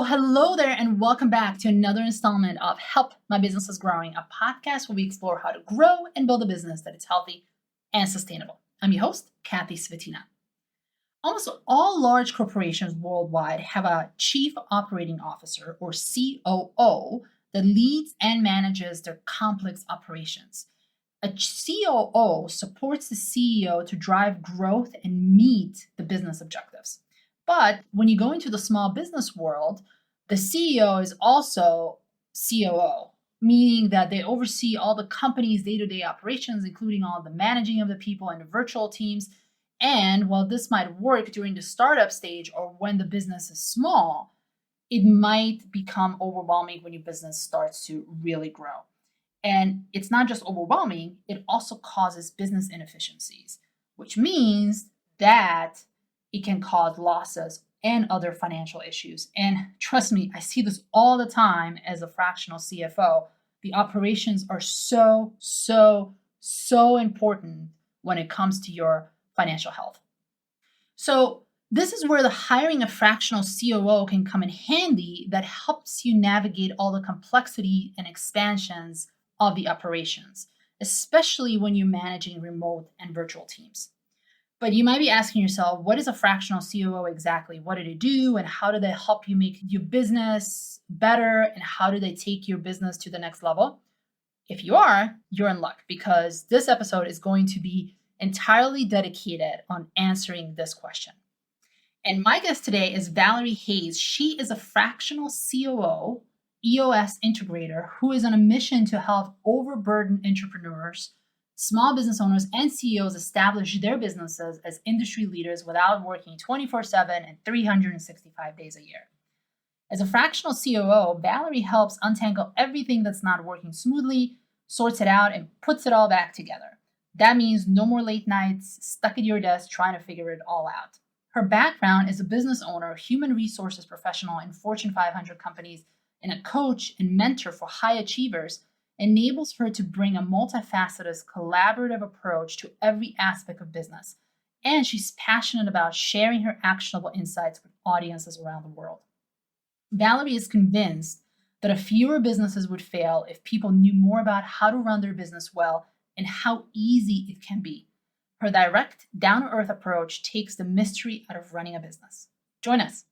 Well, hello there, and welcome back to another installment of Help My Business is Growing, a podcast where we explore how to grow and build a business that is healthy and sustainable. I'm your host, Kathy Svetina. Almost all large corporations worldwide have a Chief Operating Officer, or COO, that leads and manages their complex operations. A COO supports the CEO to drive growth and meet the business objectives. But when you go into the small business world, the CEO is also COO, meaning that they oversee all the company's day-to-day operations, including all the managing of the people and the virtual teams. And while this might work during the startup stage or when the business is small, it might become overwhelming when your business starts to really grow. And it's not just overwhelming, it also causes business inefficiencies, which means that it can cause losses and other financial issues. And trust me, I see this all the time as a fractional CFO. The operations are so important when it comes to your financial health. So this is where the hiring a fractional COO can come in handy that helps you navigate all the complexity and expansions of the operations, especially when you're managing remote and virtual teams. But you might be asking yourself, what is a fractional COO exactly? What do they do? And how do they help you make your business better? And how do they take your business to the next level? If you are, you're in luck, because this episode is going to be entirely dedicated on answering this question. And my guest today is Valerie Hayes. She is a fractional COO, EOS integrator, who is on a mission to help overburdened entrepreneurs, small business owners, and CEOs establish their businesses as industry leaders without working 24/7 and 365 days a year. As a fractional COO, Valerie helps untangle everything that's not working smoothly, sorts it out, and puts it all back together. That means no more late nights stuck at your desk trying to figure it all out. Her background is a business owner, human resources professional in Fortune 500 companies, and a coach and mentor for high achievers, enables her to bring a multifaceted, collaborative approach to every aspect of business. And she's passionate about sharing her actionable insights with audiences around the world. Valerie is convinced that fewer businesses would fail if people knew more about how to run their business well and how easy it can be. Her direct, down-to-earth approach takes the mystery out of running a business. Join us.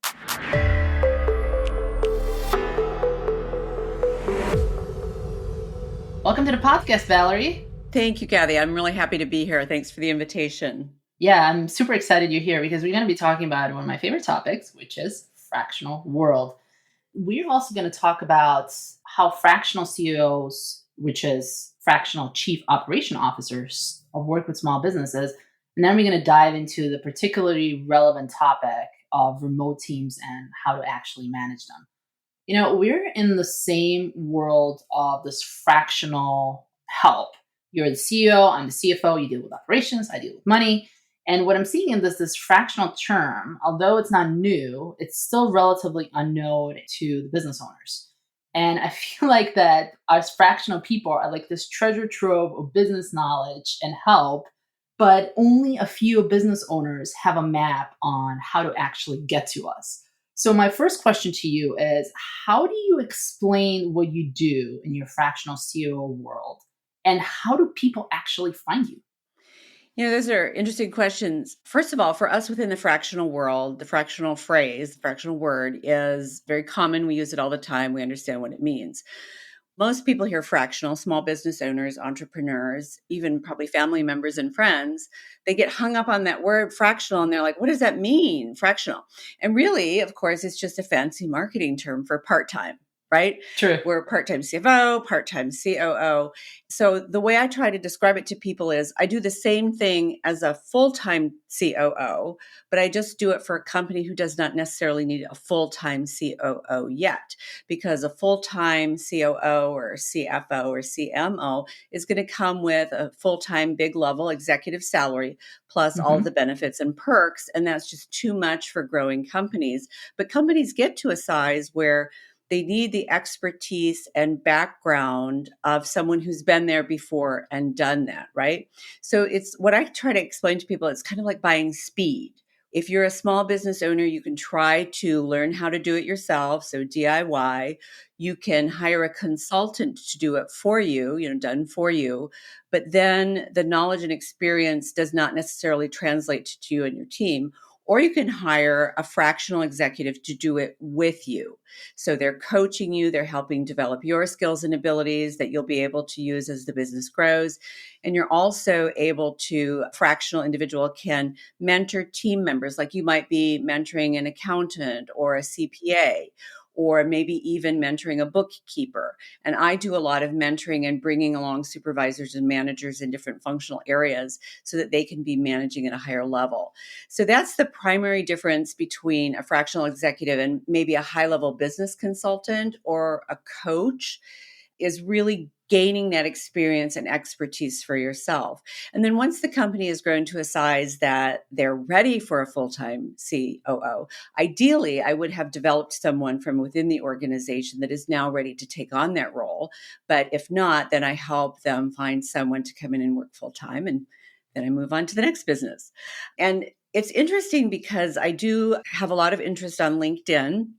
Welcome to the podcast, Valerie. Thank you, Kathy. I'm really happy to be here. Thanks for the invitation. Yeah, I'm super excited you're here because we're going to be talking about one of my favorite topics, which is fractional world. We're also going to talk about how fractional CEOs, which is fractional chief operation officers, work with small businesses. And then we're going to dive into the particularly relevant topic of remote teams and how to actually manage them. You know, we're in the same world of this fractional help. You're the CEO, I'm the CFO, you deal with operations, I deal with money. And what I'm seeing in this fractional term, although it's not new, it's still relatively unknown to the business owners. And I feel like that us fractional people are like this treasure trove of business knowledge and help, but only a few business owners have a map on how to actually get to us. So my first question to you is, how do you explain what you do in your fractional COO world? And how do people actually find you? You know, those are interesting questions. First of all, for us within the fractional world, the fractional phrase, the fractional word is very common. We use it all the time. We understand what it means. Most people hear fractional, small business owners, entrepreneurs, even probably family members and friends, they get hung up on that word fractional and they're like, what does that mean, fractional? And really, of course, it's just a fancy marketing term for part-time, right? True. We're part-time CFO, part-time COO. So the way I try to describe it to people is I do the same thing as a full-time COO, but I just do it for a company who does not necessarily need a full-time COO yet, because a full-time COO or CFO or CMO is going to come with a full-time big level executive salary plus all the benefits and perks. And that's just too much for growing companies. But companies get to a size where they need the expertise and background of someone who's been there before and done that, right? So it's what I try to explain to people, it's kind of like buying speed, If you're a small business owner, you can try to learn how to do it yourself. So DIY, you can hire a consultant to do it for you, done for you. But then the knowledge and experience does not necessarily translate to you and your team. Or you can hire a fractional executive to do it with you. So they're coaching you, they're helping develop your skills and abilities that you'll be able to use as the business grows. And you're also able to, fractional individual can mentor team members, like you might be mentoring an accountant or a CPA, or maybe even mentoring a bookkeeper. And I do a lot of mentoring and bringing along supervisors and managers in different functional areas so that they can be managing at a higher level. So that's the primary difference between a fractional executive and maybe a high-level business consultant or a coach, is really gaining that experience and expertise for yourself. And then once the company has grown to a size that they're ready for a full-time COO, ideally, I would have developed someone from within the organization that is now ready to take on that role. But if not, then I help them find someone to come in and work full-time, and then I move on to the next business. And it's interesting because I do have a lot of interest on LinkedIn.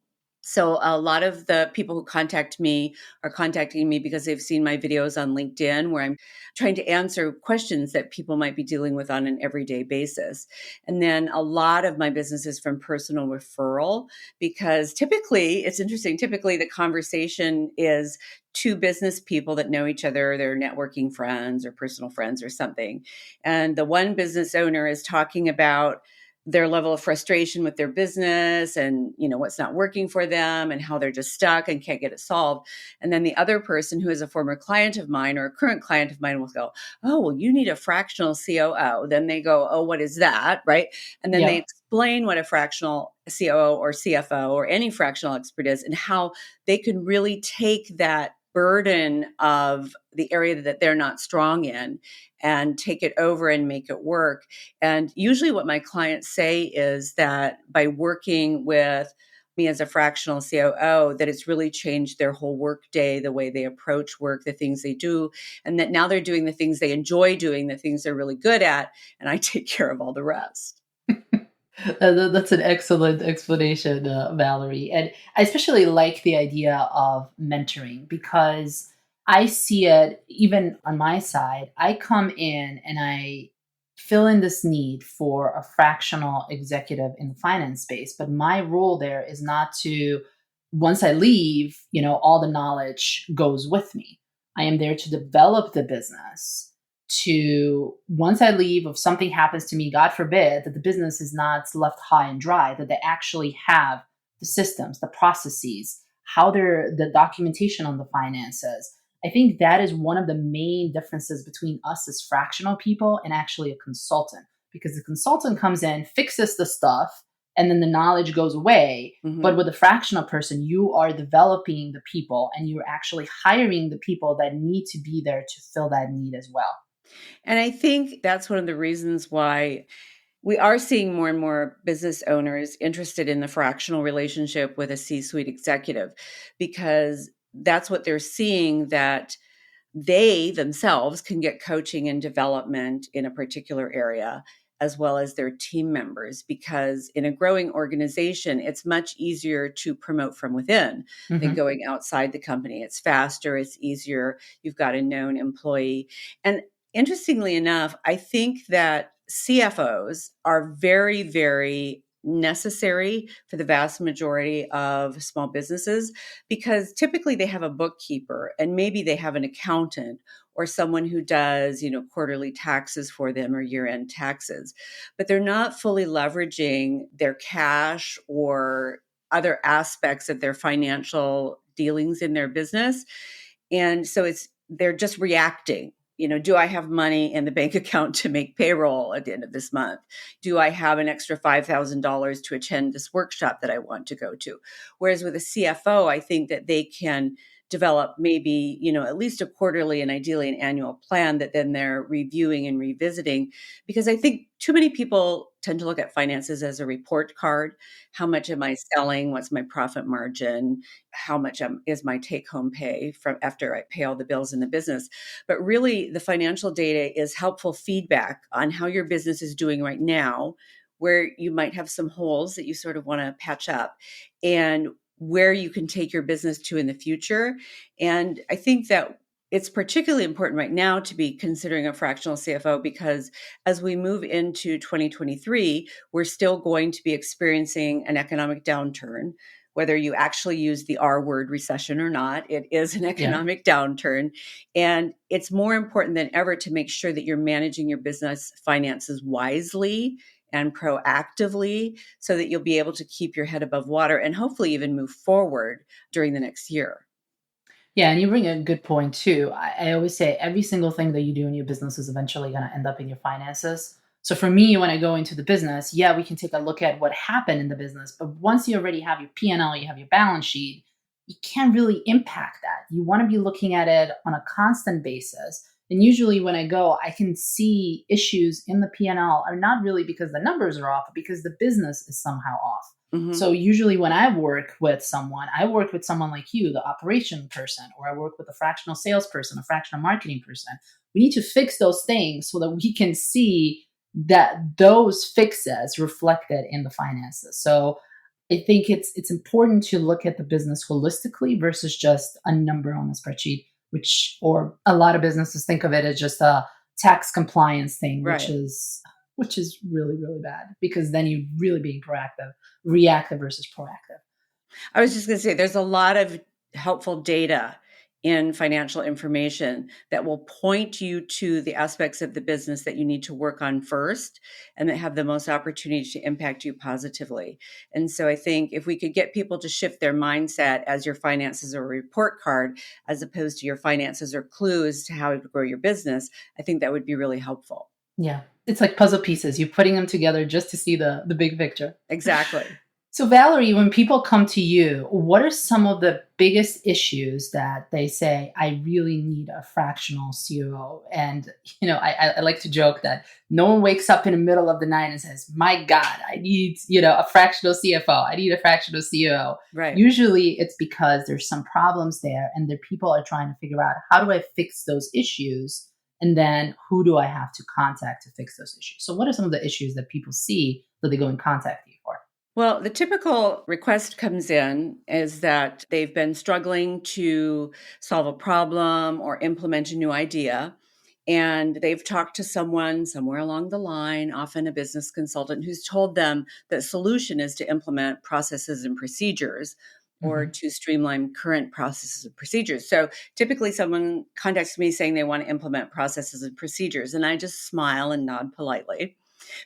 So a lot of the people who contact me are contacting me because they've seen my videos on LinkedIn where I'm trying to answer questions that people might be dealing with on an everyday basis. And then a lot of my business is from personal referral, because typically, it's interesting, typically the conversation is two business people that know each other, they're networking friends or personal friends or something. And the one business owner is talking about their level of frustration with their business and what's not working for them and how they're just stuck and can't get it solved. And then the other person, who is a former client of mine or a current client of mine, will go, oh, well, you need a fractional COO. Then they go, oh, what is that? Right. And then they Yeah. explain what a fractional COO or CFO or any fractional expert is, and how they can really take that burden of the area that they're not strong in and take it over and make it work. And usually what my clients say is that by working with me as a fractional COO, that it's really changed their whole work day, the way they approach work, the things they do, and that now they're doing the things they enjoy doing, the things they're really good at, and I take care of all the rest. That's an excellent explanation, Valerie. And I especially like the idea of mentoring because I see it even on my side. I come in and I fill in this need for a fractional executive in the finance space, but my role there is not to, once I leave, all the knowledge goes with me. I am there to develop the business to, once I leave, if something happens to me, God forbid, that the business is not left high and dry, that they actually have the systems, the processes, how they're the documentation on the finances. I think that is one of the main differences between us as fractional people and actually a consultant, because the consultant comes in, fixes the stuff, and then the knowledge goes away. Mm-hmm. But with a fractional person, you are developing the people and you're actually hiring the people that need to be there to fill that need as well. And I think that's one of the reasons why we are seeing more and more business owners interested in the fractional relationship with a C-suite executive, because that's what they're seeing, that they themselves can get coaching and development in a particular area, as well as their team members. Because in a growing organization, it's much easier to promote from within than going outside the company. It's faster, it's easier. You've got a known employee. And interestingly enough, I think that CFOs are very, very necessary for the vast majority of small businesses, because typically they have a bookkeeper and maybe they have an accountant or someone who does, quarterly taxes for them or year-end taxes, but they're not fully leveraging their cash or other aspects of their financial dealings in their business. And so they're just reacting. Do I have money in the bank account to make payroll at the end of this month? Do I have an extra $5,000 to attend this workshop that I want to go to? Whereas with a CFO, I think that they can develop maybe, at least a quarterly and ideally an annual plan that then they're reviewing and revisiting. Because I think too many people tend to look at finances as a report card. How much am I selling? What's my profit margin? How much is my take-home pay from after I pay all the bills in the business? But really, the financial data is helpful feedback on how your business is doing right now, where you might have some holes that you sort of want to patch up, and where you can take your business to in the future. And I think that it's particularly important right now to be considering a fractional CFO, because as we move into 2023, we're still going to be experiencing an economic downturn. Whether you actually use the R word, recession, or not, it is an economic downturn. And it's more important than ever to make sure that you're managing your business finances wisely and proactively, so that you'll be able to keep your head above water and hopefully even move forward during the next year. Yeah, and you bring a good point too. I always say every single thing that you do in your business is eventually going to end up in your finances. So for me, when I go into the business, yeah, we can take a look at what happened in the business, but once you already have your P&L, you have your balance sheet, you can't really impact that. You want to be looking at it on a constant basis. And usually when I go, I can see issues in the P&L are not really because the numbers are off, but because the business is somehow off. Mm-hmm. So usually when I work with someone, I work with someone like you, the operation person, or I work with a fractional salesperson, a fractional marketing person. We need to fix those things so that we can see that those fixes reflected in the finances. So I think it's important to look at the business holistically versus just a number on a spreadsheet, which, or a lot of businesses think of it as just a tax compliance thing, Right. which is really, really bad, because then you're really being proactive, reactive versus proactive. I was just going to say, there's a lot of helpful data in financial information that will point you to the aspects of the business that you need to work on first and that have the most opportunity to impact you positively. And so I think if we could get people to shift their mindset as your finances are a report card, as opposed to your finances are clues to how to grow your business, I think that would be really helpful. Yeah. It's like puzzle pieces. You're putting them together just to see the big picture. Exactly. So Valerie, when people come to you, what are some of the biggest issues that they say, I really need a fractional COO? And, I like to joke that no one wakes up in the middle of the night and says, my God, I need, a fractional CFO. I need a fractional COO. Right. Usually it's because there's some problems there and the people are trying to figure out, how do I fix those issues? And then who do I have to contact to fix those issues? So what are some of the issues that people see that they go and contact you for? Well, the typical request comes in is that they've been struggling to solve a problem or implement a new idea. And they've talked to someone somewhere along the line, often a business consultant, who's told them the solution is to implement processes and procedures or to streamline current processes and procedures. So typically someone contacts me saying they want to implement processes and procedures, and I just smile and nod politely.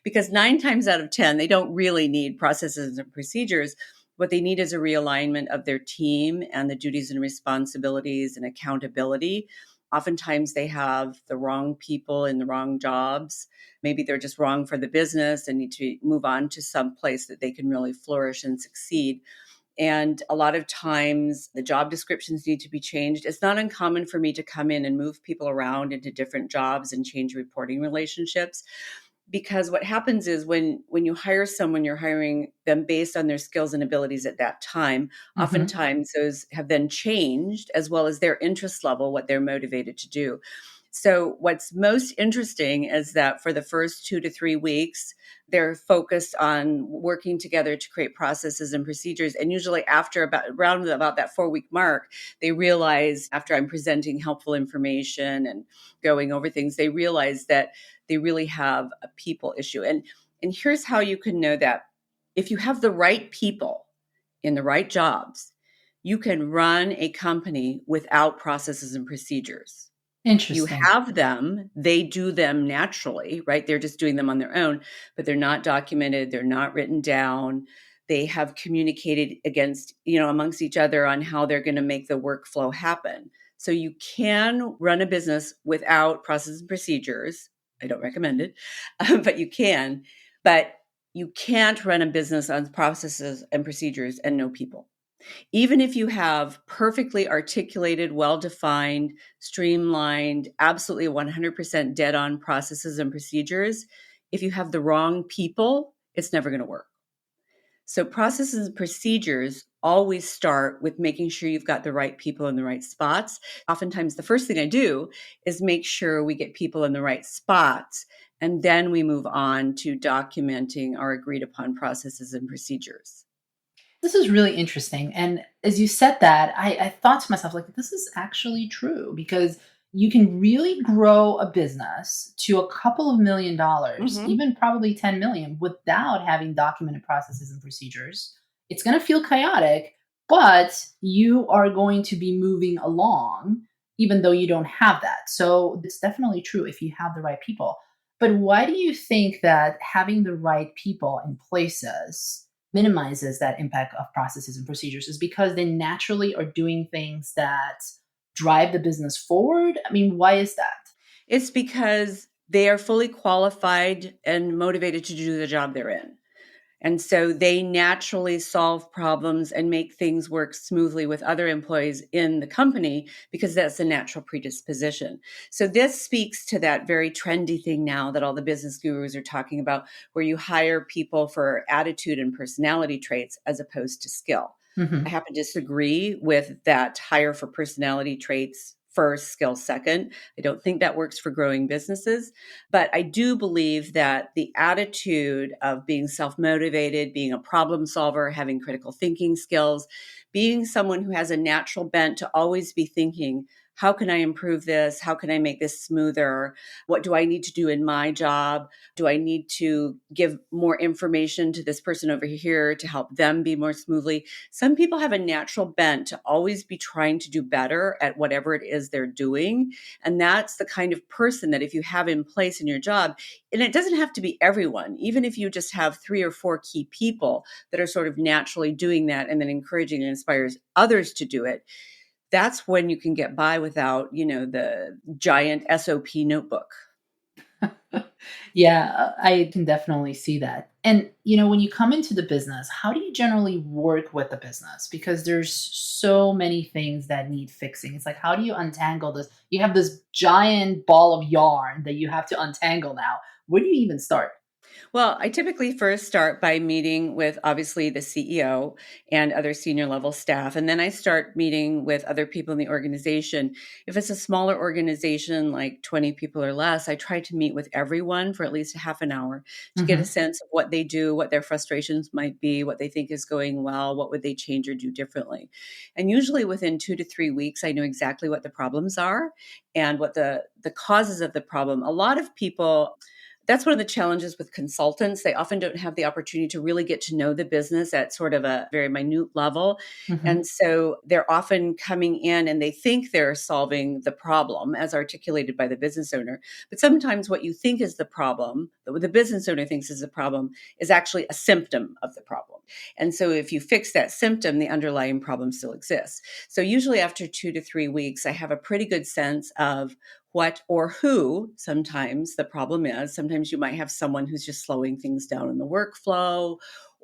Because 9 times out of 10, they don't really need processes and procedures. What they need is a realignment of their team and the duties and responsibilities and accountability. Oftentimes they have the wrong people in the wrong jobs. Maybe they're just wrong for the business and need to move on to some place that they can really flourish and succeed. And a lot of times the job descriptions need to be changed. It's not uncommon for me to come in and move people around into different jobs and change reporting relationships. Because what happens is when you hire someone, you're hiring them based on their skills and abilities at that time. Oftentimes those have then changed, as well as their interest level, what they're motivated to do. So what's most interesting is that for the first 2 to 3 weeks, they're focused on working together to create processes and procedures. And usually after around about that 4-week mark, they realize, after I'm presenting helpful information and going over things, they realize that they really have a people issue. And here's how you can know that. If you have the right people in the right jobs, you can run a company without processes and procedures. Interesting. You have them, they do them naturally, right? They're just doing them on their own, but they're not documented, they're not written down. They have communicated amongst each other on how they're going to make the workflow happen. So you can run a business without processes and procedures. I don't recommend it, but you can. But you can't run a business on processes and procedures and no people. Even if you have perfectly articulated, well-defined, streamlined, absolutely 100% dead-on processes and procedures, if you have the wrong people, it's never going to work. So processes and procedures always start with making sure you've got the right people in the right spots. Oftentimes, the first thing I do is make sure we get people in the right spots. And then we move on to documenting our agreed upon processes and procedures. This is really interesting. And as you said that, I thought to myself, like, this is actually true because you can really grow a business to a couple of $1 million, Mm-hmm. even probably 10 million, without having documented processes and procedures. It's going to feel chaotic, but you are going to be moving along, even though you don't have that. So it's definitely true if you have the right people. But why do you think that having the right people in places minimizes that impact of processes and procedures? Is because they naturally are doing things that drive the business forward? I mean, why is that? It's because they are fully qualified and motivated to do the job they're in. And so they naturally solve problems and make things work smoothly with other employees in the company because that's a natural predisposition. So this speaks to that very trendy thing now that all the business gurus are talking about, where you hire people for attitude and personality traits as opposed to skill. I Hmm. happen to disagree with that hire for personality traits first, skill second. I don't think that works for growing businesses. But I do believe that the attitude of being self motivated, being a problem solver, having critical thinking skills, being someone who has a natural bent to always be thinking, how can I improve this? How can I make this smoother? What do I need to do in my job? Do I need to give more information to this person over here to help them be more smoothly? Some people have a natural bent to always be trying to do better at whatever it is they're doing. And that's the kind of person that if you have in place in your job, and it doesn't have to be everyone, even if you just have 3 or 4 key people that are sort of naturally doing that and then encouraging and inspires others to do it, that's when you can get by without, the giant SOP notebook. Yeah, I can definitely see that. And when you come into the business, how do you generally work with the business? Because there's so many things that need fixing. It's like, how do you untangle this? You have this giant ball of yarn that you have to untangle now. Where do you even start? Well, I typically first start by meeting with obviously the CEO and other senior level staff. And then I start meeting with other people in the organization. If it's a smaller organization, like 20 people or less, I try to meet with everyone for at least a half an hour to get a Hmm. sense of what they do, what their frustrations might be, what they think is going well, what would they change or do differently. And usually within 2 to 3 weeks, I know exactly what the problems are and what the causes of the problem. A lot of people, that's one of the challenges with consultants. They often don't have the opportunity to really get to know the business at sort of a very minute level. Hmm. And so they're often coming in and they think they're solving the problem as articulated by the business owner. But sometimes what you think is the problem, what the business owner thinks is the problem, is actually a symptom of the problem. And so if you fix that symptom, the underlying problem still exists. So usually after 2 to 3 weeks, I have a pretty good sense of what or who sometimes the problem is. Sometimes you might have someone who's just slowing things down in the workflow,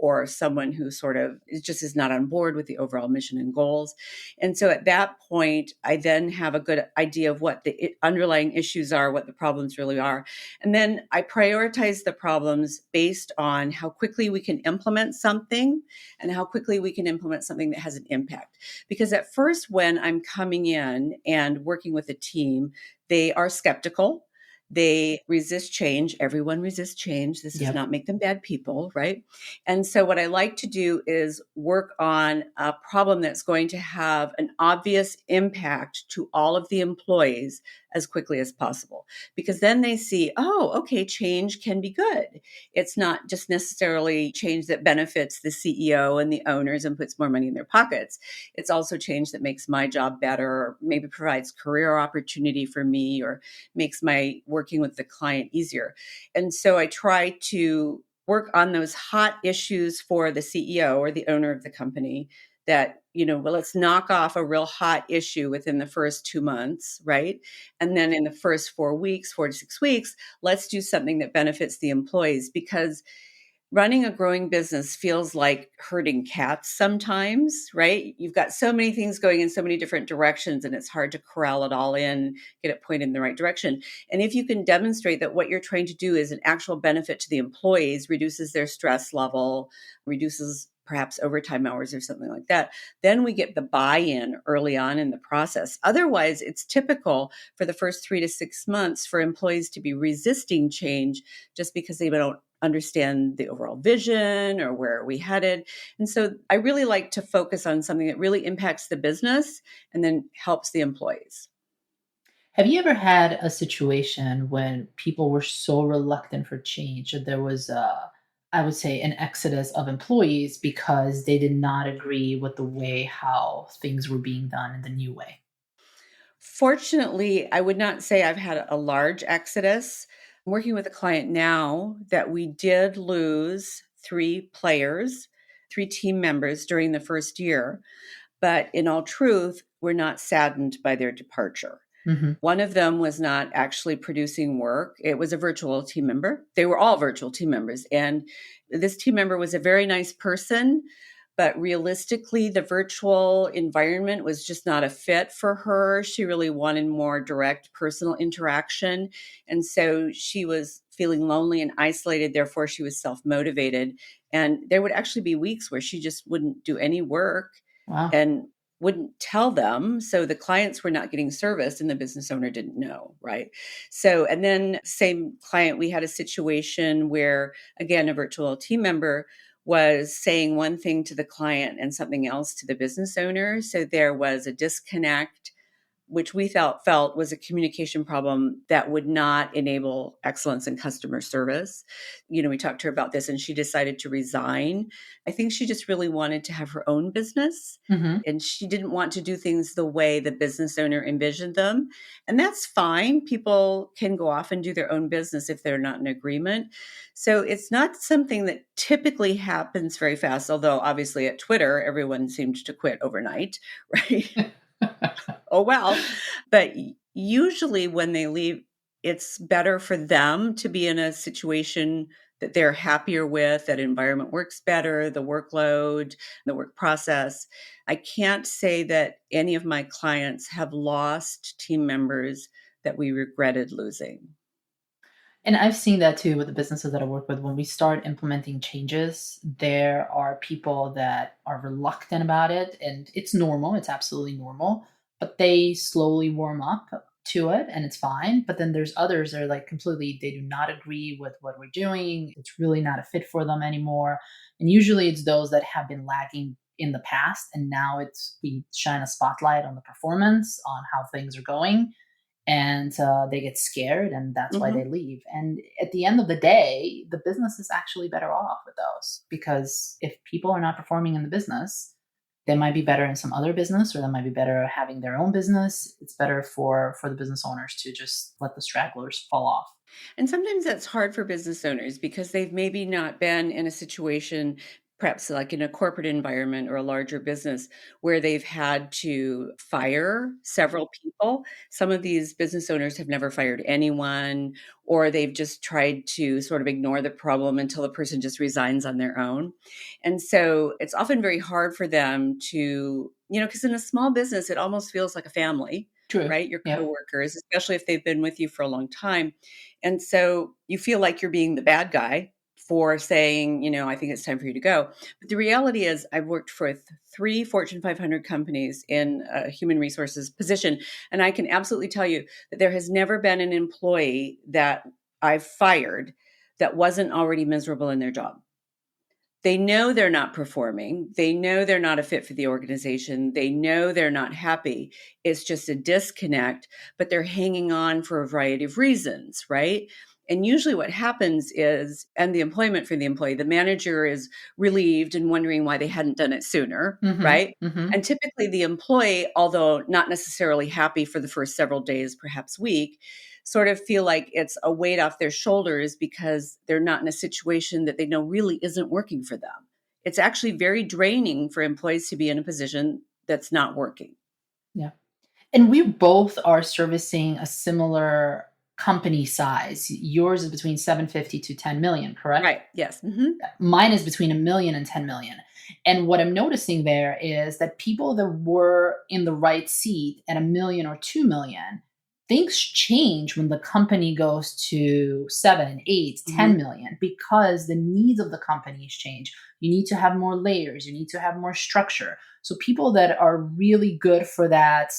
or someone who sort of just is not on board with the overall mission and goals. And so at that point, I then have a good idea of what the underlying issues are, what the problems really are. And then I prioritize the problems based on how quickly we can implement something and how quickly we can implement something that has an impact. Because at first, when I'm coming in and working with a team, they are skeptical. They resist change. Everyone resists change. This does Yep. not make them bad people, right? And so, what I like to do is work on a problem that's going to have an obvious impact to all of the employees as quickly as possible. Because then they see, oh, okay, change can be good. It's not just necessarily change that benefits the CEO and the owners and puts more money in their pockets. It's also change that makes my job better, or maybe provides career opportunity for me, or makes my working with the client easier. And so I try to work on those hot issues for the CEO or the owner of the company that, well, let's knock off a real hot issue within the first 2 months, right? And then in the first 4 weeks, 4 to 6 weeks, let's do something that benefits the employees, because running a growing business feels like herding cats sometimes, right? You've got so many things going in so many different directions, and it's hard to corral it all in, get it pointed in the right direction. And if you can demonstrate that what you're trying to do is an actual benefit to the employees, reduces their stress level, reduces perhaps overtime hours or something like that, then we get the buy-in early on in the process. Otherwise, it's typical for the first 3 to 6 months for employees to be resisting change just because they don't understand the overall vision or where are we headed. And so I really like to focus on something that really impacts the business and then helps the employees. Have you ever had a situation when people were so reluctant for change that there was I would say, an exodus of employees because they did not agree with the way how things were being done in the new way? Fortunately, I would not say I've had a large exodus. I'm working with a client now that we did lose 3 players, 3 team members during the first year. But in all truth, we're not saddened by their departure. Hmm. One of them was not actually producing work. It was a virtual team member. They were all virtual team members. And this team member was a very nice person, but realistically, the virtual environment was just not a fit for her. She really wanted more direct personal interaction. And so she was feeling lonely and isolated. Therefore, she was self motivated. And there would actually be weeks where she just wouldn't do any work Wow. and wouldn't tell them. So the clients were not getting service and the business owner didn't know, right? So, and then same client, we had a situation where, again, a virtual team member was saying one thing to the client and something else to the business owner. So there was a disconnect, which we felt was a communication problem that would not enable excellence in customer service. We talked to her about this and she decided to resign. I think she just really wanted to have her own business Hmm. and she didn't want to do things the way the business owner envisioned them. And that's fine. People can go off and do their own business if they're not in agreement. So it's not something that typically happens very fast, although obviously at Twitter, everyone seemed to quit overnight, right? Oh, well. But usually when they leave, it's better for them to be in a situation that they're happier with, that environment works better, the workload, the work process. I can't say that any of my clients have lost team members that we regretted losing. And I've seen that too with the businesses that I work with. When we start implementing changes, there are people that are reluctant about it, and it's normal. It's absolutely normal, but they slowly warm up to it, and it's fine. But then there's others that are like completely, they do not agree with what we're doing. It's really not a fit for them anymore. And usually it's those that have been lagging in the past, and now it's we shine a spotlight on the performance, on how things are going, and they get scared and that's why they Mhm. leave. And at the end of the day, the business is actually better off with those, because if people are not performing in the business, they might be better in some other business, or they might be better having their own business. It's better for the business owners to just let the stragglers fall off. And sometimes that's hard for business owners because they've maybe not been in a situation, perhaps like in a corporate environment or a larger business, where they've had to fire several people. Some of these business owners have never fired anyone, or they've just tried to sort of ignore the problem until the person just resigns on their own. And so it's often very hard for them to, because in a small business, it almost feels like a family, True. right? Your Yep. coworkers, especially if they've been with you for a long time. And so you feel like you're being the bad guy for saying, I think it's time for you to go. But the reality is, I've worked for 3 Fortune 500 companies in a human resources position. And I can absolutely tell you that there has never been an employee that I've fired that wasn't already miserable in their job. They know they're not performing. They know they're not a fit for the organization. They know they're not happy. It's just a disconnect, but they're hanging on for a variety of reasons, right? And usually what happens is, and the employment for the employee, the manager is relieved and wondering why they hadn't done it sooner, Mm-hmm. right? Mm-hmm. And typically the employee, although not necessarily happy for the first several days, perhaps week, sort of feel like it's a weight off their shoulders because they're not in a situation that they know really isn't working for them. It's actually very draining for employees to be in a position that's not working. Yeah. And we both are servicing a similar company size. Yours is between 750 to 10 million, correct? Right. Yes. Hmm. Mine is between a million and 10 million. And what I'm noticing there is that people that were in the right seat at a million or 2 million, things change when the company goes to 7, 8, 10 Mhm. million because the needs of the companies change. You need to have more layers, you need to have more structure. So people that are really good for that,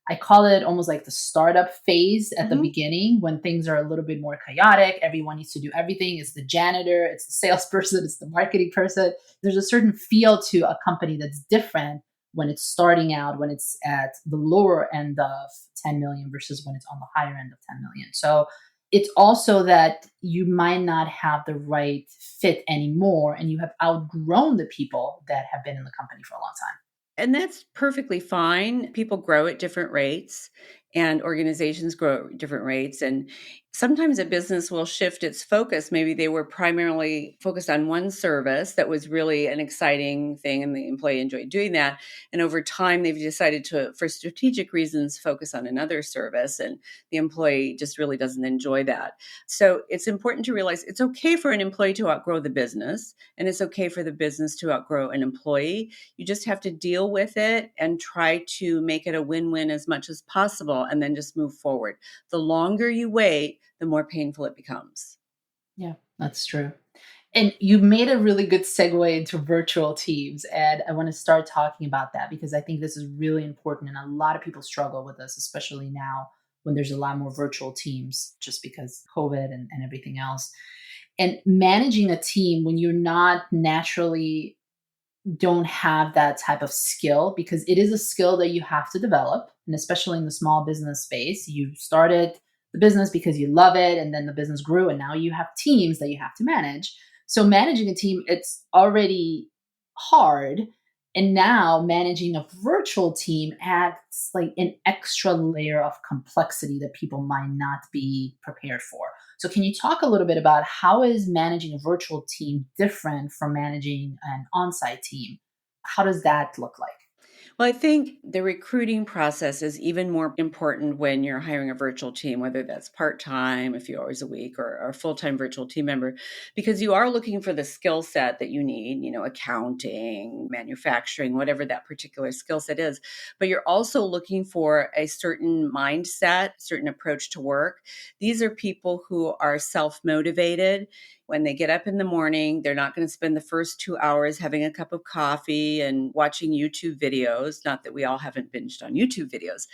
I call it almost like the startup phase at the Mhm. beginning when things are a little bit more chaotic. Everyone needs to do everything. It's the janitor, it's the salesperson, it's the marketing person. There's a certain feel to a company that's different when it's starting out, when it's at the lower end of 10 million versus when it's on the higher end of 10 million. So it's also that you might not have the right fit anymore and you have outgrown the people that have been in the company for a long time. And that's perfectly fine. People grow at different rates and organizations grow at different rates. And sometimes a business will shift its focus. Maybe they were primarily focused on one service that was really an exciting thing and the employee enjoyed doing that. And over time, they've decided to, for strategic reasons, focus on another service. And the employee just really doesn't enjoy that. So it's important to realize it's okay for an employee to outgrow the business, and it's okay for the business to outgrow an employee. You just have to deal with it and try to make it a win-win as much as possible and then just move forward. The longer you wait, the more painful it becomes. Yeah, that's true. And you made a really good segue into virtual teams. And I want to start talking about that because I think this is really important. And a lot of people struggle with this, especially now when there's a lot more virtual teams just because COVID and everything else. And managing a team when you're not naturally don't have that type of skill, because it is a skill that you have to develop. And especially in the small business space, you started the business because you love it and then the business grew and now you have teams that you have to manage. So managing a team, it's already hard. And now managing a virtual team adds like an extra layer of complexity that people might not be prepared for. So can you talk a little bit about how is managing a virtual team different from managing an on-site team? How does that look like? Well, I think the recruiting process is even more important when you're hiring a virtual team, whether that's part time, a few hours a week, or a full time virtual team member, because you are looking for the skill set that you need, accounting, manufacturing, whatever that particular skill set is. But you're also looking for a certain mindset, certain approach to work. These are people who are self motivated. When they get up in the morning, they're not going to spend the first 2 hours having a cup of coffee and watching YouTube videos. Not that we all haven't binged on YouTube videos.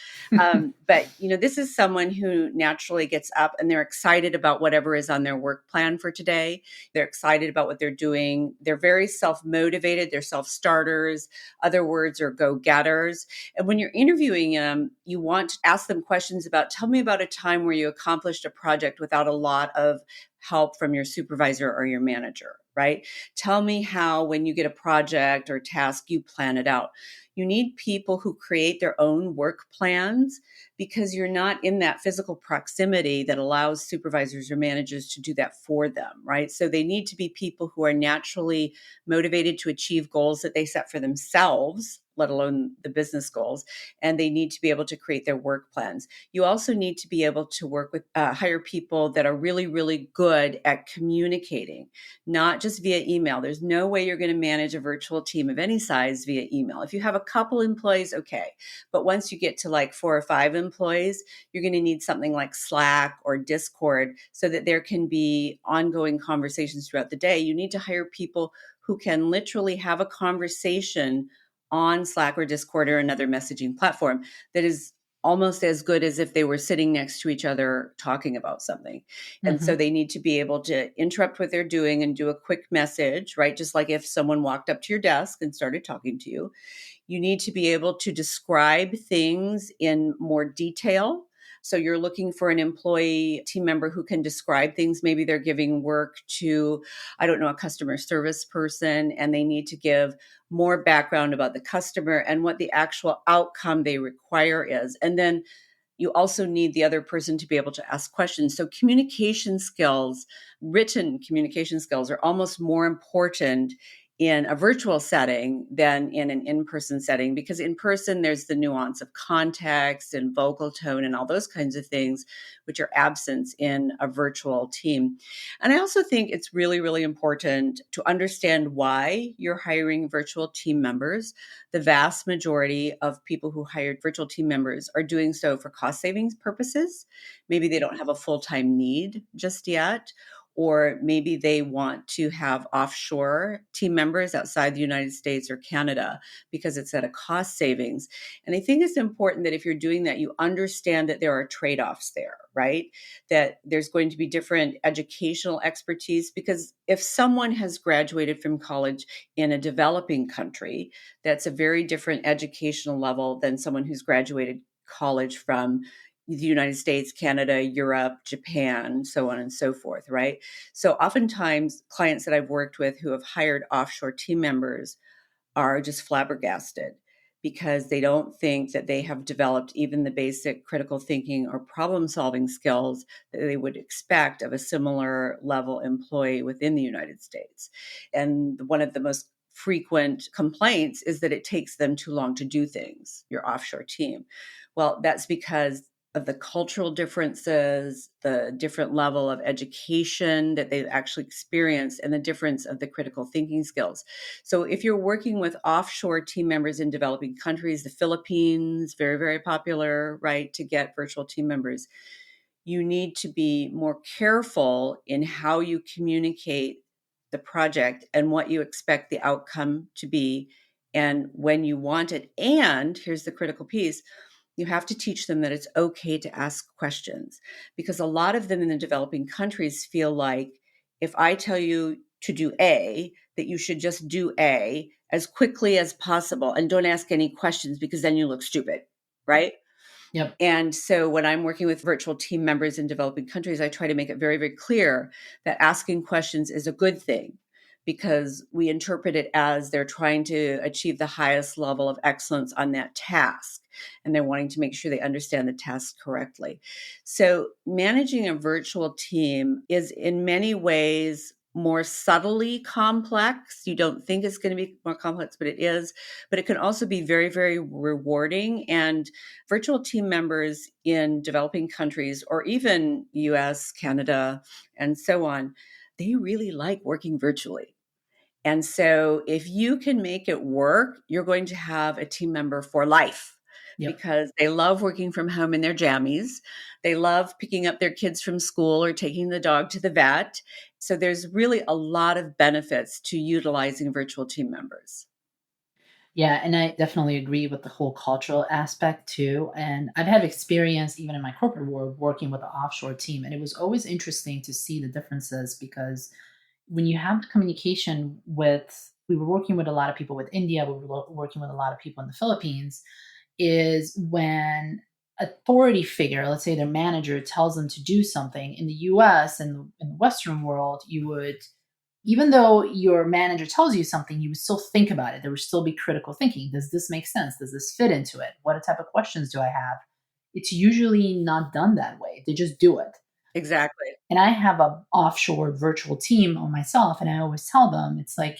But, this is someone who naturally gets up and they're excited about whatever is on their work plan for today. They're excited about what they're doing. They're very self-motivated. They're self-starters. Other words are go-getters. And when you're interviewing them, you want to ask them questions about, tell me about a time where you accomplished a project without a lot of help from your supervisor or your manager, right? Tell me how, when you get a project or task, you plan it out. You need people who create their own work plans because you're not in that physical proximity that allows supervisors or managers to do that for them, right? So they need to be people who are naturally motivated to achieve goals that they set for themselves, let alone the business goals, and they need to be able to create their work plans. You also need to be able to work with, hire people that are really, really good at communicating, not just via email. There's no way you're going to manage a virtual team of any size via email. If you have a couple employees, okay. But once you get to like 4 or 5 employees, you're going to need something like Slack or Discord so that there can be ongoing conversations throughout the day. You need to hire people who can literally have a conversation on Slack or Discord or another messaging platform that is almost as good as if they were sitting next to each other talking about something. And so Mhm. they need to be able to interrupt what they're doing and do a quick message, right? Just like if someone walked up to your desk and started talking to you. You need to be able to describe things in more detail. So you're looking for an employee team member who can describe things. Maybe they're giving work to, I don't know, a customer service person, and they need to give more background about the customer and what the actual outcome they require is. And then you also need the other person to be able to ask questions. So communication skills, written communication skills, are almost more important in a virtual setting than in an in-person setting, because in person there's the nuance of context and vocal tone and all those kinds of things which are absent in a virtual team. And I also think it's really, really important to understand why you're hiring virtual team members. The vast majority of people who hired virtual team members are doing so for cost savings purposes. Maybe they don't have a full-time need just yet, or maybe they want to have offshore team members outside the United States or Canada because it's at a cost savings. And I think it's important that if you're doing that, you understand that there are trade-offs there, right? That there's going to be different educational expertise, because if someone has graduated from college in a developing country, that's a very different educational level than someone who's graduated college from the United States, Canada, Europe, Japan, so on and so forth, right? So oftentimes clients that I've worked with who have hired offshore team members are just flabbergasted because they don't think that they have developed even the basic critical thinking or problem solving skills that they would expect of a similar level employee within the United States. And one of the most frequent complaints is that it takes them too long to do things, your offshore team. Well, that's because of the cultural differences, the different level of education that they've actually experienced, and the difference of the critical thinking skills. So if you're working with offshore team members in developing countries, the Philippines, very, very popular, right, to get virtual team members, you need to be more careful in how you communicate the project and what you expect the outcome to be and when you want it. And here's the critical piece: you have to teach them that it's okay to ask questions, because a lot of them in the developing countries feel like if I tell you to do A, that you should just do A as quickly as possible and don't ask any questions because then you look stupid, right? Yep. And so when I'm working with virtual team members in developing countries, I try to make it very, very clear that asking questions is a good thing, because we interpret it as they're trying to achieve the highest level of excellence on that task. And they're wanting to make sure they understand the task correctly. So managing a virtual team is in many ways more subtly complex. You don't think it's going to be more complex, but it is. But it can also be very, very rewarding. And virtual team members in developing countries, or even US, Canada, and so on, they really like working virtually. And so if you can make it work, you're going to have a team member for life, Yep. because they love working from home in their jammies. They love picking up their kids from school or taking the dog to the vet. So there's really a lot of benefits to utilizing virtual team members. Yeah, and I definitely agree with the whole cultural aspect too. And I've had experience even in my corporate world working with an offshore team, and it was always interesting to see the differences because when you have communication with, we were working with a lot of people with India, we were working with a lot of people in the Philippines, is when authority figure, let's say their manager, tells them to do something in the US and in the Western world, you would, even though your manager tells you something, you would still think about it. There would still be critical thinking. Does this make sense? Does this fit into it? What type of questions do I have? It's usually not done that way. They just do it. Exactly. And I have a offshore virtual team on myself, and I always tell them, it's like,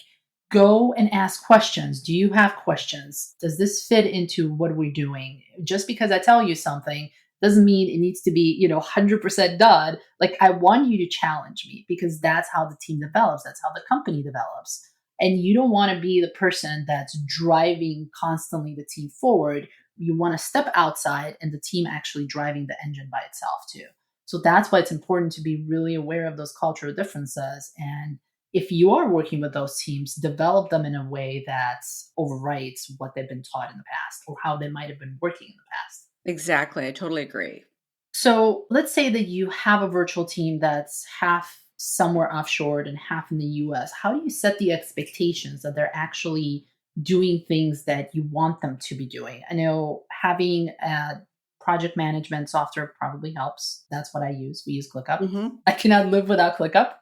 go and ask questions. Do you have questions? Does this fit into what we're doing? Just because I tell you something doesn't mean it needs to be, 100% done. Like, I want you to challenge me because that's how the team develops. That's how the company develops. And you don't want to be the person that's driving constantly the team forward. You want to step outside and the team actually driving the engine by itself too. So that's why it's important to be really aware of those cultural differences. And if you are working with those teams, develop them in a way that overwrites what they've been taught in the past or how they might have been working in the past. Exactly. I totally agree. So let's say that you have a virtual team that's half somewhere offshore and half in the US. How do you set the expectations that they're actually doing things that you want them to be doing? I know having a project management software probably helps. That's what I use. We use ClickUp. Hmm. I cannot live without ClickUp.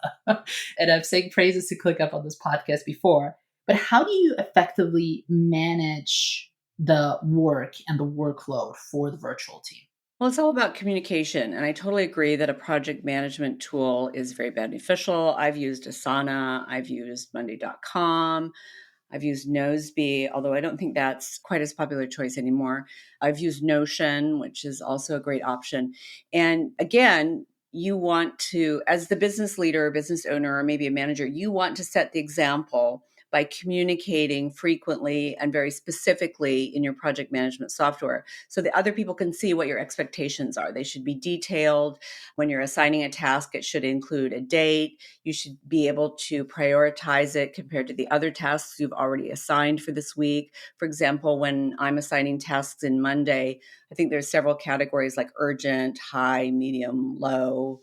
And I've sang praises to ClickUp on this podcast before. But how do you effectively manage the work and the workload for the virtual team? Well, it's all about communication. And I totally agree that a project management tool is very beneficial. I've used Asana, I've used Monday.com, I've used Noseby, although I don't think that's quite as popular a choice anymore. I've used Notion, which is also a great option. And again, you want to, as the business leader, or business owner, or maybe a manager, you want to set the example by communicating frequently and very specifically in your project management software so that other people can see what your expectations are. They should be detailed. When you're assigning a task, it should include a date. You should be able to prioritize it compared to the other tasks you've already assigned for this week. For example, when I'm assigning tasks in Monday, I think there's several categories like urgent, high, medium, low,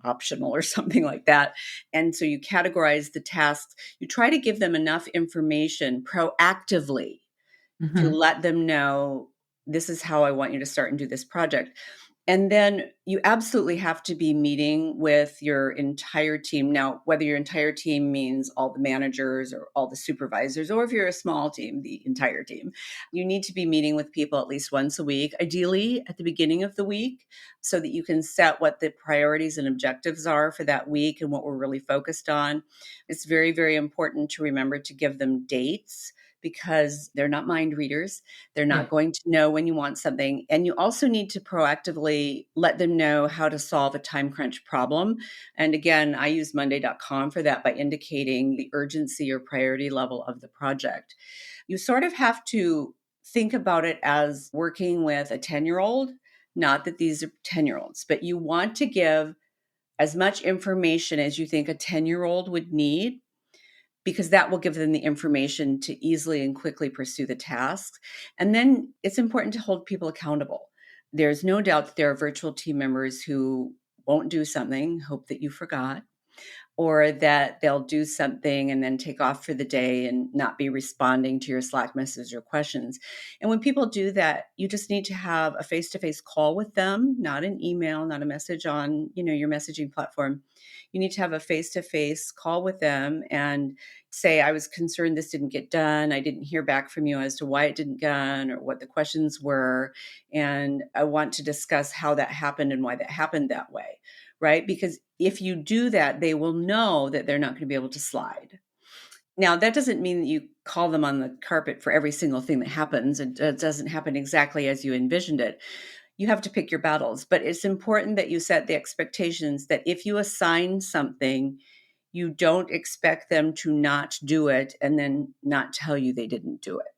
optional, or something like that. And so you categorize the tasks. You try to give them enough information proactively to Hmm. let them know this is how I want you to start and do this project. And then you absolutely have to be meeting with your entire team. Now, whether your entire team means all the managers or all the supervisors, or if you're a small team, the entire team, you need to be meeting with people at least once a week, ideally at the beginning of the week, so that you can set what the priorities and objectives are for that week and what we're really focused on. It's very, very important to remember to give them dates because they're not mind readers. They're not Yeah. going to know when you want something. And you also need to proactively let them know how to solve a time crunch problem. And again, I use Monday.com for that by indicating the urgency or priority level of the project. You sort of have to think about it as working with a 10-year-old. Not that these are 10-year-olds, but you want to give as much information as you think a 10-year-old would need because that will give them the information to easily and quickly pursue the tasks. And then it's important to hold people accountable. There's no doubt that there are virtual team members who won't do something, hope that you forgot, or that they'll do something and then take off for the day and not be responding to your Slack messages or questions. And when people do that, you just need to have a face-to-face call with them, not an email, not a message on, your messaging platform. You need to have a face-to-face call with them and say, I was concerned this didn't get done. I didn't hear back from you as to why it didn't get done or what the questions were. And I want to discuss how that happened and why that happened that way, right? Because if you do that, they will know that they're not going to be able to slide. Now, that doesn't mean that you call them on the carpet for every single thing that happens. It doesn't happen exactly as you envisioned it. You have to pick your battles, but it's important that you set the expectations that if you assign something, you don't expect them to not do it and then not tell you they didn't do it,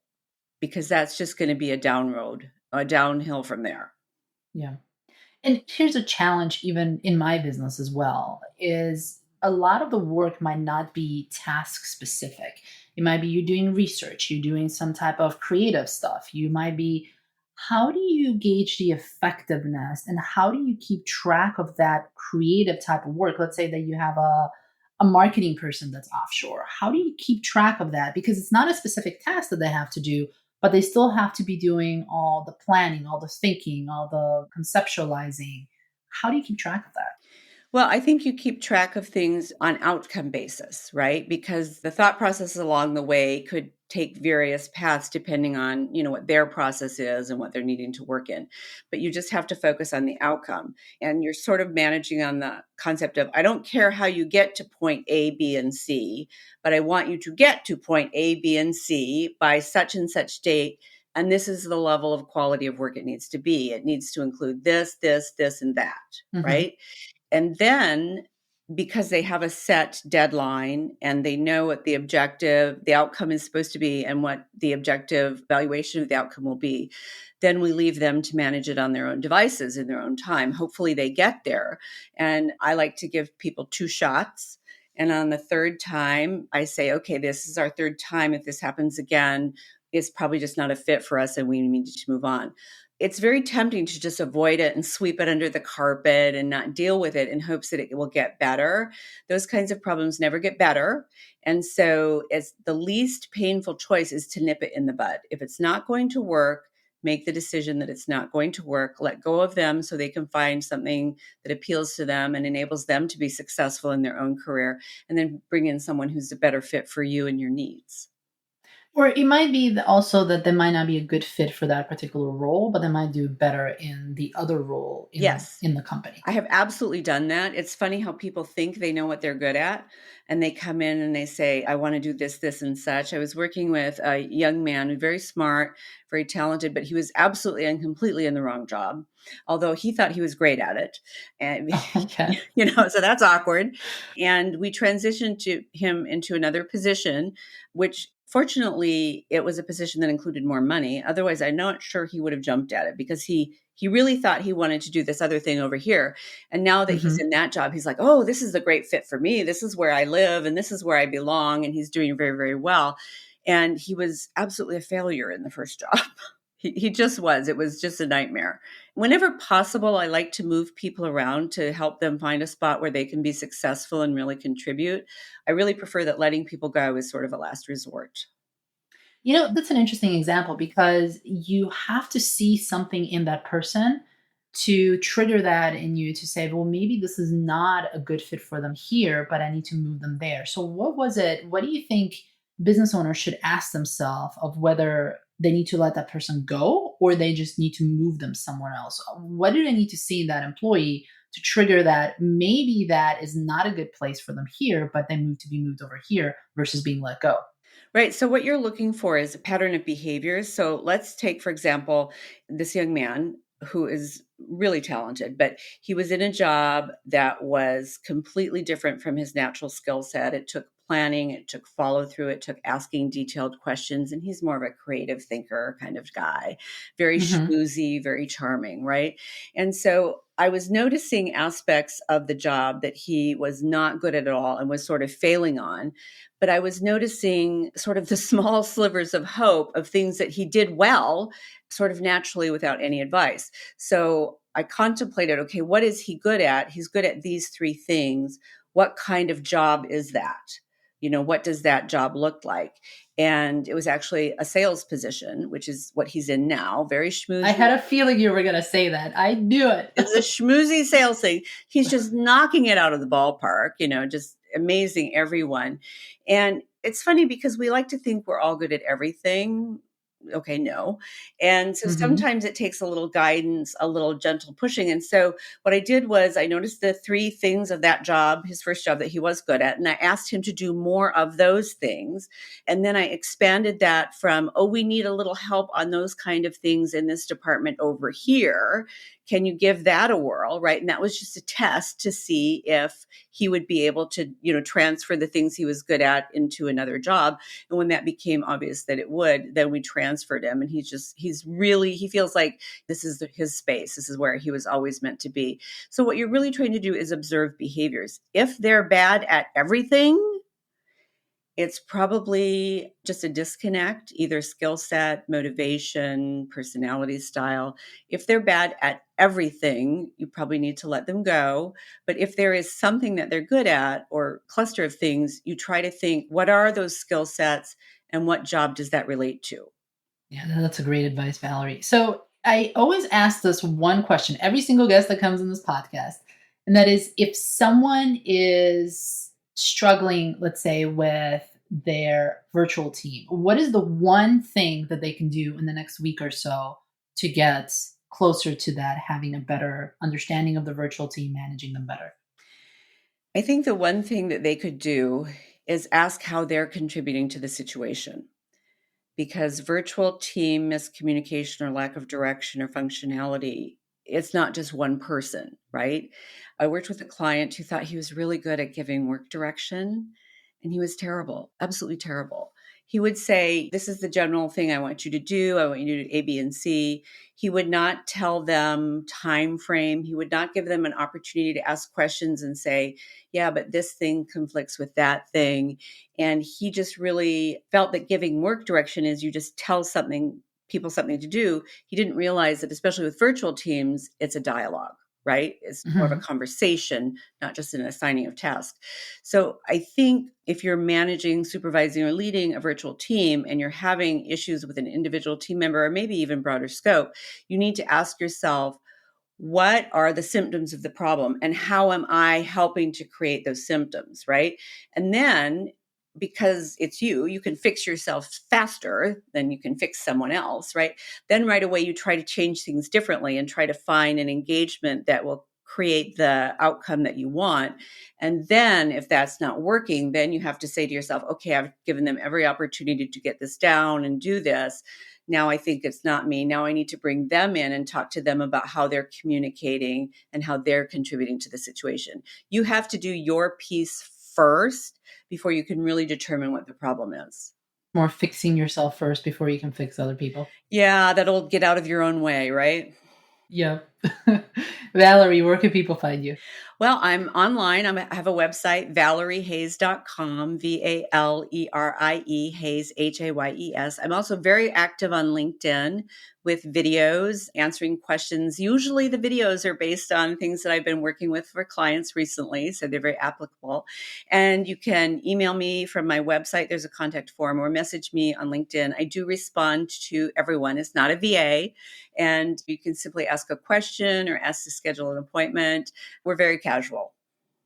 because that's just going to be a downhill from there. Yeah. And here's a challenge even in my business as well is a lot of the work might not be task specific. It might be you doing research, you doing some type of creative stuff. You might be how do you gauge the effectiveness and how do you keep track of that creative type of work? Let's say that you have a marketing person that's offshore. How do you keep track of that? Because it's not a specific task that they have to do, but they still have to be doing all the planning, all the thinking, all the conceptualizing. How do you keep track of that? Well, I think you keep track of things on outcome basis, right? Because the thought process along the way could take various paths depending on, what their process is and what they're needing to work in. But you just have to focus on the outcome. And you're sort of managing on the concept of, I don't care how you get to point A, B, and C, but I want you to get to point A, B, and C by such and such date. And this is the level of quality of work it needs to be. It needs to include this, this, this, and that, Hmm. right? And then because they have a set deadline and they know what the outcome is supposed to be and what the objective valuation of the outcome will be, then we leave them to manage it on their own devices in their own time. Hopefully they get there. And I like to give people 2 shots. And on the third time, I say, okay, this is our third time. If this happens again, it's probably just not a fit for us and we need to move on. It's very tempting to just avoid it and sweep it under the carpet and not deal with it in hopes that it will get better. Those kinds of problems never get better. And so it's the least painful choice is to nip it in the bud. If it's not going to work, make the decision that it's not going to work, let go of them so they can find something that appeals to them and enables them to be successful in their own career, and then bring in someone who's a better fit for you and your needs. Or it might be also that they might not be a good fit for that particular role, but they might do better in the other role Yes. in the company. I have absolutely done that. It's funny how people think they know what they're good at, and they come in and they say, I want to do this, this, and such. I was working with a young man, very smart, very talented, but he was absolutely and completely in the wrong job, although he thought he was great at it. And, Okay. so that's awkward. And we transitioned to him into another position, which fortunately it was a position that included more money. Otherwise, I'm not sure he would have jumped at it because he really thought he wanted to do this other thing over here. And now that he's Hmm. in that job, he's like, oh, this is the great fit for me. This is where I live and this is where I belong. And he's doing very, very well. And he was absolutely a failure in the first job. He just was. It was just a nightmare. Whenever possible, I like to move people around to help them find a spot where they can be successful and really contribute. I really prefer that letting people go is sort of a last resort. That's an interesting example because you have to see something in that person to trigger that in you to say, well, maybe this is not a good fit for them here, but I need to move them there. So, what was it? What do you think business owners should ask themselves of whether they need to let that person go or they just need to move them somewhere else? What do they need to see in that employee to trigger that maybe that is not a good place for them here, but they need to be moved over here versus being let go? Right. So, what you're looking for is a pattern of behaviors. So, let's take, for example, this young man who is really talented, but he was in a job that was completely different from his natural skill set. It took planning, it took follow through, it took asking detailed questions. And he's more of a creative thinker kind of guy, very Hmm. schmoozy, very charming. Right. And so, I was noticing aspects of the job that he was not good at all and was sort of failing on, but I was noticing sort of the small slivers of hope of things that he did well, sort of naturally without any advice. So I contemplated, okay, what is he good at? He's good at these three things. What kind of job is that? What does that job look like? And it was actually a sales position, which is what he's in now, very I schmoozy. had a feeling you were going to say that. I knew it. It's a schmoozy sales thing. He's just knocking it out of the ballpark, just amazing everyone. And it's funny because we like to think we're all good at everything. Okay, no. And so Hmm. sometimes it takes a little guidance, a little gentle pushing. And so what I did was I noticed the three things of that job, his first job that he was good at, and I asked him to do more of those things. And then I expanded that from, oh, we need a little help on those kind of things in this department over here. Can you give that a whirl? Right. And that was just a test to see if he would be able to, transfer the things he was good at into another job. And when that became obvious that it would, then we transferred him. And he feels like this is his space. This is where he was always meant to be. So what you're really trying to do is observe behaviors. If they're bad at everything, it's probably just a disconnect, either skill set, motivation, personality style. If they're bad at everything, you probably need to let them go. But if there is something that they're good at or cluster of things, you try to think, what are those skill sets and what job does that relate to? Yeah, that's a great advice, Valerie. So I always ask this one question, every single guest that comes in this podcast. And that is if someone is struggling, let's say, with their virtual team, what is the one thing that they can do in the next week or so to get closer to that, having a better understanding of the virtual team, managing them better? I think the one thing that they could do is ask how they're contributing to the situation, because virtual team miscommunication or lack of direction or functionality, it's not just one person, right? I worked with a client who thought he was really good at giving work direction, and he was terrible, absolutely terrible. He would say, this is the general thing I want you to do. I want you to do A, B, and C. He would not tell them time frame. He would not give them an opportunity to ask questions and say, yeah, but this thing conflicts with that thing. And he just really felt that giving work direction is you just tell people something to do. He didn't realize that, especially with virtual teams, it's a dialogue, right? It's more of a Hmm. conversation, not just an assigning of tasks. So I think if you're managing, supervising, or leading a virtual team and you're having issues with an individual team member, or maybe even broader scope, you need to ask yourself, what are the symptoms of the problem and how am I helping to create those symptoms, right? And then because it's you can fix yourself faster than you can fix someone else, right? Then right away you try to change things differently and try to find an engagement that will create the outcome that you want. And then if that's not working, then you have to say to yourself, okay, I've given them every opportunity to get this down and do this. Now I think it's not me. Now I need to bring them in and talk to them about how they're communicating and how they're contributing to the situation. You have to do your piece first before you can really determine what the problem is. More fixing yourself first before you can fix other people. Yeah, that'll get out of your own way, right? Yeah. Valerie, where can people find you? Well, I'm online. I have a website, valeriehayes.com, VALERIE, Hayes, HAYES. I'm also very active on LinkedIn with videos, answering questions. Usually the videos are based on things that I've been working with for clients recently, so they're very applicable. And you can email me from my website. There's a contact form, or message me on LinkedIn. I do respond to everyone. It's not a VA. And you can simply ask a question or ask to schedule an appointment. We're very casual.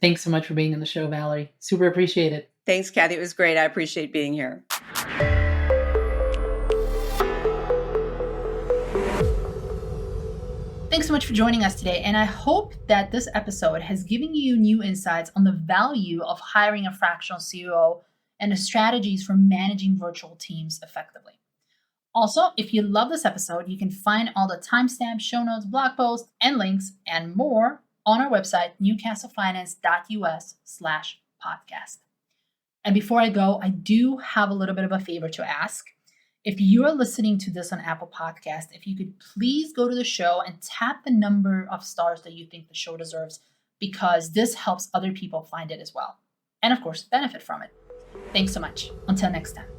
Thanks so much for being on the show, Valerie. Super appreciate it. Thanks, Kathy. It was great. I appreciate being here. Thanks so much for joining us today, and I hope that this episode has given you new insights on the value of hiring a fractional COO and the strategies for managing virtual teams effectively. Also, if you love this episode, you can find all the timestamps, show notes, blog posts, and links, and more on our website, newcastlefinance.us/podcast. And before I go, I do have a little bit of a favor to ask. If you're listening to this on Apple Podcast, if you could please go to the show and tap the number of stars that you think the show deserves, because this helps other people find it as well. And of course, benefit from it. Thanks so much. Until next time.